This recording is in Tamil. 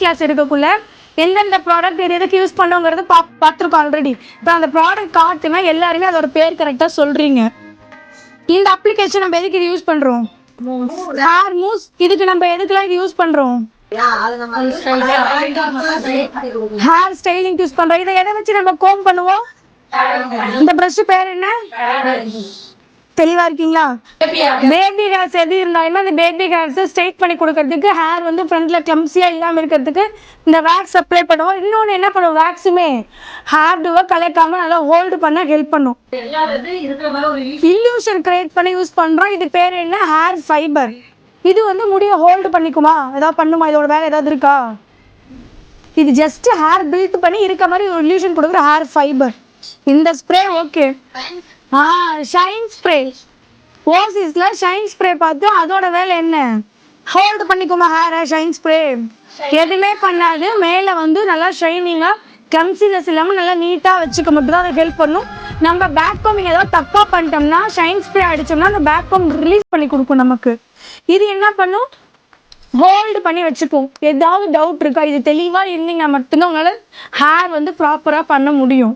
கிளாஸ் எடுக்கக்குள்ள எந்தெந்த ப்ராடக்ட் எதுக்கு யூஸ் பண்ணுங்கிறது பார்த்துருக்கோம் ஆல்ரெடி. இப்போ அந்த ப்ராடக்ட் காட்டுனா எல்லாருமே அதோட பேர் கரெக்டாக சொல்கிறீங்க. இந்த அப்ளிகேஷன் நம்ம எதுக்கு இது யூஸ் பண்ணுறோம்? Hair mousse. இதுக்கு நம்ம எதுக்கெல்லாம் இது யூஸ் பண்ணுறோம்? ஹேர் ஸ்டைலிங் யூஸ் பண்ணுறோம். இதை எதை வச்சு நம்ம கோம் பண்ணுவோம்? இந்த ப்ரஷ் பேர் என்ன? தெளிவா இருக்கீங்களா? பேபி ஹேர்ஸ் எது இருந்தாலுமே அந்த பேபி ஹேர்ஸை ஸ்ட்ரைட் பண்ணி கொடுக்கறதுக்கு, ஹேர் வந்து ஃப்ரண்ட்ல கிளம்ஸியா இல்லாமல் இருக்கிறதுக்கு இந்த வேக்ஸ் அப்ளை பண்ணுவோம். இன்னொன்று என்ன பண்ணுவோம்? வேக்ஸுமே ஹேர் டூவை கலக்காம நல்லா ஹோல்டு பண்ண ஹெல்ப் பண்ணும். இல்யூஷன் கிரியேட் பண்ணி யூஸ் பண்றோம். இது பேர் என்ன? Hair fibre. இது வந்து முடிய ஹோல்டு பண்ணிக்குமா? ஏதாவது பண்ணுமா? இதோட வேலை ஏதாவது இருக்கா? இது ஜஸ்ட் ஹேர் பில்ட் பண்ணி இருக்க மாதிரி ஒரு இல்யூஷன் கொடுக்குற ஹேர் ஃபைபர். இந்த ஸ்ப்ரே ஓகே. Shine spray. ஓசிஸ்ல ஷைன் ஸ்ப்ரே பார்த்து அதோட வேலை என்ன? ஹோல்டு பண்ணிக்குமா ஹேரை? ஷைன் ஸ்ப்ரே எதுவுமே பண்ணாது. மேலே வந்து நல்லா ஷைனிங்காக கிளம்ஸினஸ் இல்லாமல் நல்லா நீட்டாக வச்சுக்க மட்டும் தான் அதை ஹெல்ப் பண்ணும். நம்ம பேக் கோமிங் ஏதாவது தப்பாக பண்ணிட்டோம்னா ஷைன் ஸ்ப்ரே அடித்தோம்னா அந்த பேக் கோம் ரிலீஸ் பண்ணி கொடுக்கும் நமக்கு. இது என்ன பண்ணும்? ஹோல்டு பண்ணி வச்சுப்போம். ஏதாவது டவுட் இருக்கா? இது தெளிவாக இருந்தீங்கன்னா மட்டும்தான் உங்களால் ஹேர் வந்து ப்ராப்பராக பண்ண முடியும்.